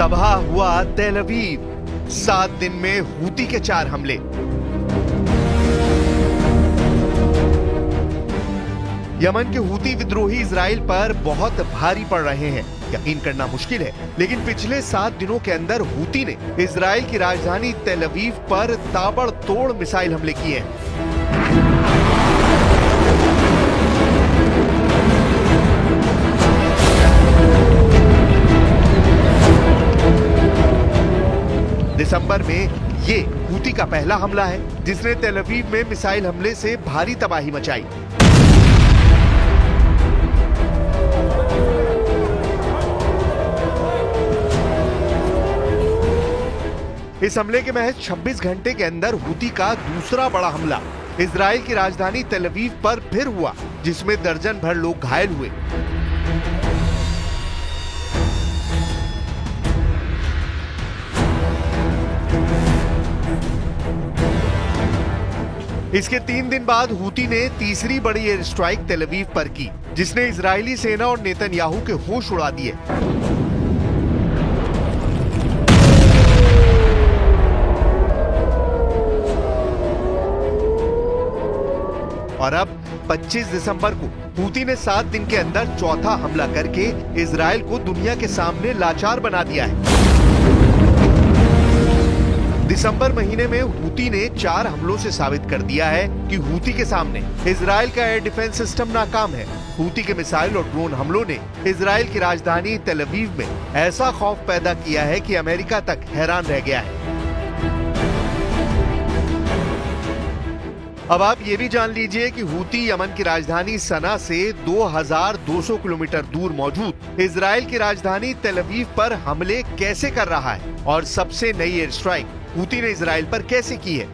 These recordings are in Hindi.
तबाह हुआ तेल अवीव, 7 दिन में हूती के 4 हमले। यमन के हूती विद्रोही इजराइल पर बहुत भारी पड़ रहे हैं, यकीन करना मुश्किल है, लेकिन पिछले 7 दिनों के अंदर हूती ने इजराइल की राजधानी तेल अवीव पर ताबड़तोड़ मिसाइल हमले किए हैं। दिसंबर में ये हूती का पहला हमला है जिसने तेल अवीव में मिसाइल हमले से भारी तबाही मचाई। इस हमले के महज 26 घंटे के अंदर हूती का दूसरा बड़ा हमला इजराइल की राजधानी तेल अवीव पर फिर हुआ, जिसमें दर्जन भर लोग घायल हुए। इसके 3 दिन बाद हूती ने तीसरी बड़ी एयर स्ट्राइक तेल अवीव पर की, जिसने इजरायली सेना और नेतन्याहू के होश उड़ा दिए। और अब 25 दिसंबर को हूती ने 7 दिन के अंदर चौथा हमला करके इजराइल को दुनिया के सामने लाचार बना दिया है। दिसंबर महीने में हूती ने 4 हमलों से साबित कर दिया है कि हूती के सामने इजराइल का एयर डिफेंस सिस्टम नाकाम है। हूती के मिसाइल और ड्रोन हमलों ने इजराइल की राजधानी तेल अवीव में ऐसा खौफ पैदा किया है कि अमेरिका तक हैरान रह गया है। अब आप ये भी जान लीजिए कि हूती यमन की राजधानी सना से 2200 किलोमीटर दूर मौजूद इजराइल की राजधानी तेल अवीव पर हमले कैसे कर रहा है, और सबसे नई एयर स्ट्राइक हूती ने इजराइल पर कैसे की है।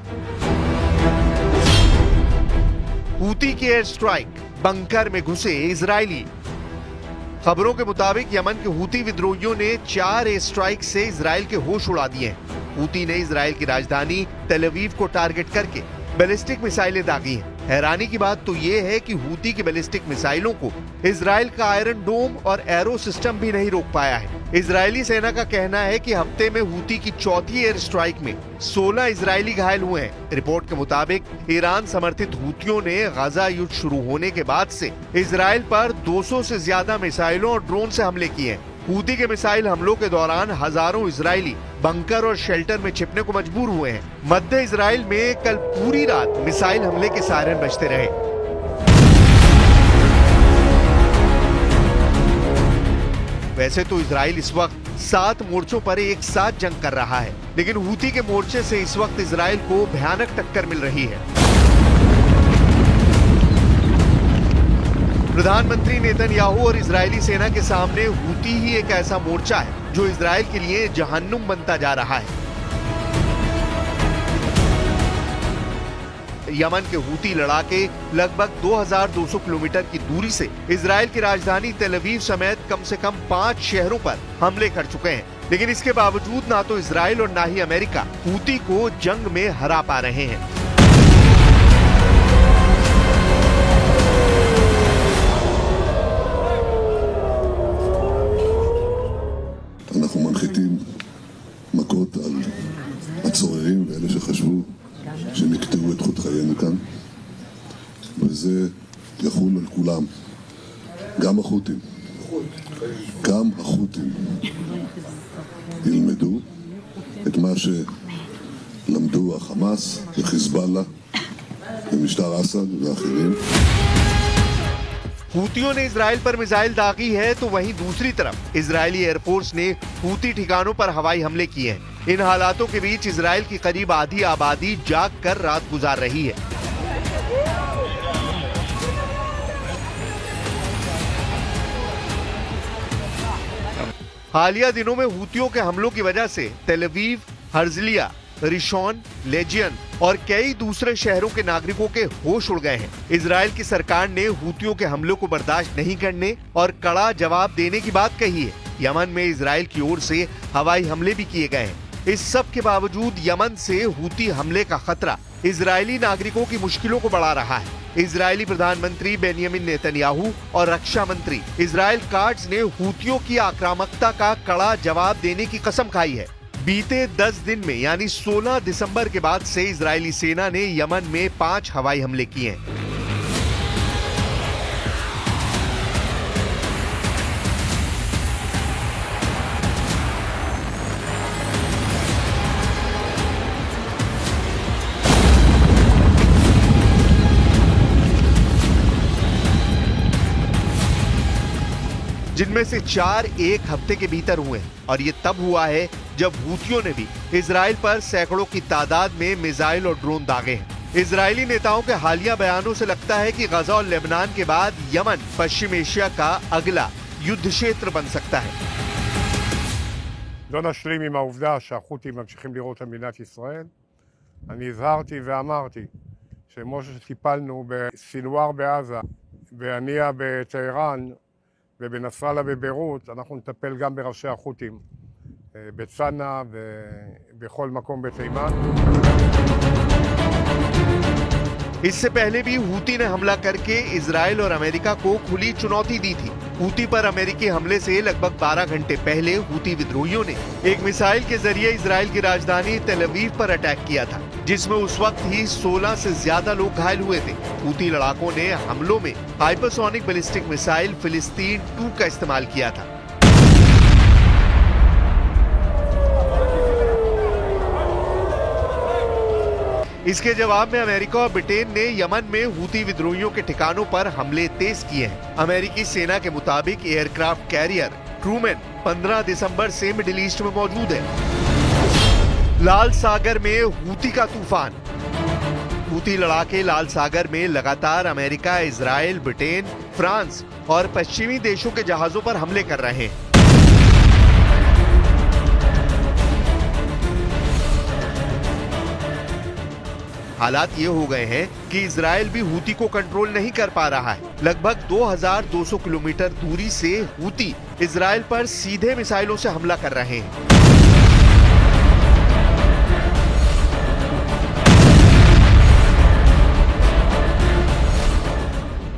हूती की एयर स्ट्राइक, बंकर में घुसे इजरायली। खबरों के मुताबिक यमन के हूती विद्रोहियों ने 4 एयर स्ट्राइक से इजराइल के होश उड़ा दिए हैं। हूती ने इजराइल की राजधानी तेल अवीव को टारगेट करके बैलिस्टिक मिसाइलें दागी हैं। हैरानी की बात तो ये है कि हूती की बैलिस्टिक मिसाइलों को इजराइल का आयरन डोम और एरो सिस्टम भी नहीं रोक पाया है। इजरायली सेना का कहना है कि हफ्ते में हूती की चौथी एयर स्ट्राइक में 16 इजरायली घायल हुए हैं। रिपोर्ट के मुताबिक ईरान समर्थित हूतियों ने गाजा युद्ध शुरू होने के बाद से इजराइल पर 200 से ज्यादा मिसाइलों और ड्रोन से हमले किए हैं। हूती के मिसाइल हमलों के दौरान हजारों इजरायली बंकर और शेल्टर में छिपने को मजबूर हुए हैं। मध्य इजराइल में कल पूरी रात मिसाइल हमले के सायरन बजते रहे। वैसे तो इजराइल इस वक्त 7 मोर्चों पर एक साथ जंग कर रहा है, लेकिन हूती के मोर्चे से इस वक्त इजराइल को भयानक टक्कर मिल रही है। प्रधानमंत्री नेतन्याहू और इजरायली सेना के सामने हूती ही एक ऐसा मोर्चा है जो इजराइल के लिए जहन्नुम बनता जा रहा है। यमन के हूती लड़ाके लगभग 2200 किलोमीटर की दूरी से इजराइल की राजधानी तेल अवीव समेत कम से कम 5 शहरों पर हमले कर चुके हैं, लेकिन इसके बावजूद ना तो इजराइल और ना ही अमेरिका हूती को जंग में हरा पा रहे हैं। אנחנו מנחיתים מכות על הצוררים ואלה שחשבו שנקטעו את חוט חיינו כאן, וזה יחול על כולם, גם החות'ים. גם החות'ים ילמדו את מה שלמדו החמאס וחיזבאללה ומשטר אסד ואחרים. हूतियों ने इजराइल पर मिसाइल दागी है तो वहीं दूसरी तरफ इजरायली एयरफोर्स ने हूती ठिकानों पर हवाई हमले किए हैं। इन हालातों के बीच इजराइल की करीब आधी आबादी जाग कर रात गुजार रही है। हालिया दिनों में हूतियों के हमलों की वजह से तेल अवीव, हर्जलिया, रिशॉन, लेजियन और कई दूसरे शहरों के नागरिकों के होश उड़ गए हैं। इजराइल की सरकार ने हूतियों के हमलों को बर्दाश्त नहीं करने और कड़ा जवाब देने की बात कही है। यमन में इजराइल की ओर से हवाई हमले भी किए गए हैं। इस सब के बावजूद यमन से हूती हमले का खतरा इजरायली नागरिकों की मुश्किलों को बढ़ा रहा है। इजरायली प्रधानमंत्री बेंयामिन नेतन्याहू और रक्षा मंत्री इजराइल काट्ज ने हूतियों की आक्रामकता का कड़ा जवाब देने की कसम खाई है। बीते 10 दिन में यानी 16 दिसंबर के बाद से इजरायली सेना ने यमन में 5 हवाई हमले किए हैं। जिनमें से 4 एक हफ्ते के भीतर हुए हैं और ये तब हुआ है जब हूतियों ने भी इजराइल पर सैकड़ों की तादाद में मिसाइल और ड्रोन दागे हैं। इजरायली नेताओं के हालिया बयानों से लगता है कि गजा और लेबनान के बाद यमन पश्चिम एशिया का अगला युद्ध क्षेत्र बन सकता है। לא נשלים עם העובדה שהחות'ים ממשיכים לירות על מדינת ישראל. אני הזהרתי ואמרתי שכמו שטיפלנו בסינואר בעזה, בהנייה בטהרן ובנסראללה בביירות, אנחנו נטפל גם בראשי החות'ים בצנעא ובכל מקום בתימן. इससे पहले भी हूती ने हमला करके इजराइल और अमेरिका को खुली चुनौती दी थी। हूती पर अमेरिकी हमले से लगभग 12 घंटे पहले हूती विद्रोहियों ने एक मिसाइल के जरिए इजराइल की राजधानी तेल अवीव पर अटैक किया था, जिसमें उस वक्त ही 16 से ज्यादा लोग घायल हुए थे। हूती लड़ाकों ने हमलों में हाइपरसोनिक बैलिस्टिक मिसाइल फिलिस्तीन 2 का इस्तेमाल किया था। इसके जवाब में अमेरिका और ब्रिटेन ने यमन में हूती विद्रोहियों के ठिकानों पर हमले तेज किए हैं। अमेरिकी सेना के मुताबिक एयरक्राफ्ट कैरियर ट्रूमैन 15 दिसंबर से मिडिल ईस्ट में मौजूद है। लाल सागर में हूती का तूफान। हूती लड़ाके लाल सागर में लगातार अमेरिका, इजराइल, ब्रिटेन, फ्रांस और पश्चिमी देशों के जहाजों पर हमले कर रहे हैं। हालात ये हो गए हैं कि इजराइल भी हूती को कंट्रोल नहीं कर पा रहा है। लगभग 2200 किलोमीटर दूरी से हूती इजराइल पर सीधे मिसाइलों से हमला कर रहे हैं।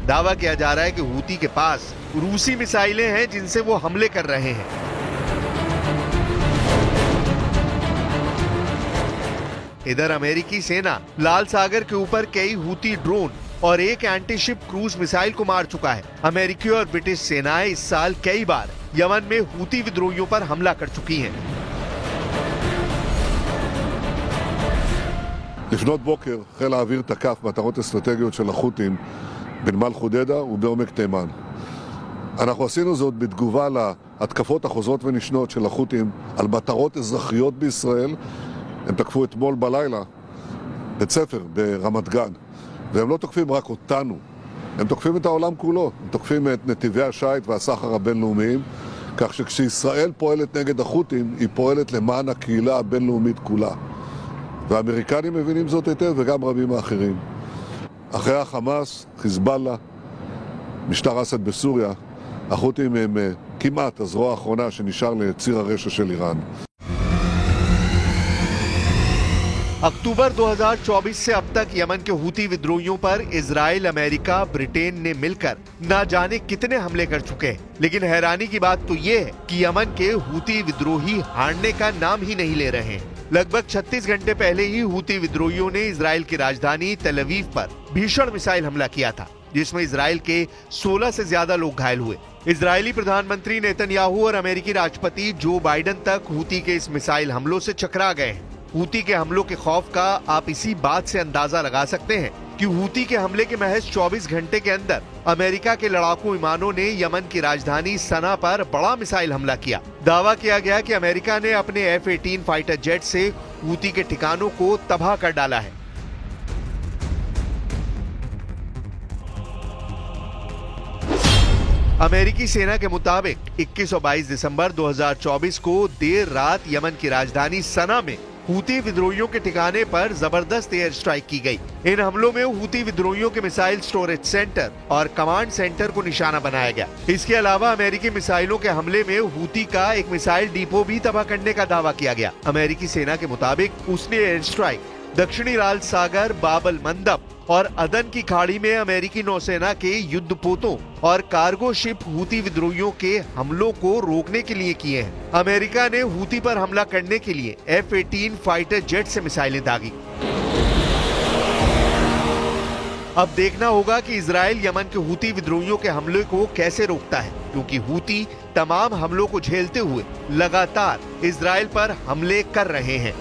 दावा किया जा रहा है कि हूती के पास रूसी मिसाइलें हैं जिनसे वो हमले कर रहे हैं। इधर अमेरिकी सेना लाल सागर के ऊपर कई हूती ड्रोन और एक एंटीशिप क्रूज मिसाइल को मार चुका है। अमेरिकी और ब्रिटिश सेनाएं इस साल कई बार यमन में हूती विद्रोहियों पर हमला कर चुकी हैं। לפנות בוקר חיל האוויר תקף מטרות אסטרטגיות של החות'ים בנמל חודדה ובעומק תימן. אנחנו עשינו זאת בתגובה להתקפות החוזרות ונשנות של החות'ים על מטרות אזרחיות בישראל. הם תקפו אתמול בלילה בית ספר ברמת גן, והם לא תוקפים רק אותנו, הם תוקפים את העולם כולו, הם תוקפים את נתיבי השיט והסחר הבינלאומיים, כך שכשישראל פועלת נגד החות'ים, היא פועלת למען הקהילה הבינלאומית כולה. והאמריקנים מבינים זאת היטב וגם רבים האחרים. אחרי החמאס, חיזבאללה, משטר אסד בסוריה, החות'ים הם כמעט הזרוע האחרונה שנשאר לציר הרשע של איראן. अक्टूबर 2024 से अब तक यमन के हूती विद्रोहियों पर इजराइल, अमेरिका, ब्रिटेन ने मिलकर न जाने कितने हमले कर चुके हैं। लेकिन हैरानी की बात तो ये है कि यमन के हूती विद्रोही हारने का नाम ही नहीं ले रहे हैं। लगभग 36 घंटे पहले ही हूती विद्रोहियों ने इजराइल की राजधानी तेल अवीव पर भीषण मिसाइल हमला किया था, जिसमें इजराइल के 16 से ज्यादा लोग घायल हुए। इजरायली प्रधानमंत्री नेतन्याहू और अमेरिकी राष्ट्रपति जो बाइडेन तक हूती के इस मिसाइल हमलों से चकरा गए हैं। हूती के हमलों के खौफ का आप इसी बात से अंदाजा लगा सकते हैं कि हूती के हमले के महज 24 घंटे के अंदर अमेरिका के लड़ाकू विमानों ने यमन की राजधानी सना पर बड़ा मिसाइल हमला किया। दावा किया गया कि अमेरिका ने अपने F-18 फाइटर जेट से हूती के ठिकानों को तबाह कर डाला है। अमेरिकी सेना के मुताबिक 21 और 22 दिसंबर 2024 को देर रात यमन की राजधानी सना में हूती विद्रोहियों के ठिकाने पर जबरदस्त एयर स्ट्राइक की गई। इन हमलों में हूती विद्रोहियों के मिसाइल स्टोरेज सेंटर और कमांड सेंटर को निशाना बनाया गया। इसके अलावा अमेरिकी मिसाइलों के हमले में हूती का एक मिसाइल डिपो भी तबाह करने का दावा किया गया। अमेरिकी सेना के मुताबिक उसने एयर स्ट्राइक दक्षिणी लाल सागर, बाबल मंदब और अदन की खाड़ी में अमेरिकी नौसेना के युद्धपोतों और कार्गो शिप हूती विद्रोहियों के हमलों को रोकने के लिए किए हैं। अमेरिका ने हूती पर हमला करने के लिए F-18 फाइटर जेट से मिसाइलें दागी। अब देखना होगा कि इजराइल यमन के हूती विद्रोहियों के हमले को कैसे रोकता है, क्योंकि हूती तमाम हमलों को झेलते हुए लगातार इजराइल पर हमले कर रहे हैं।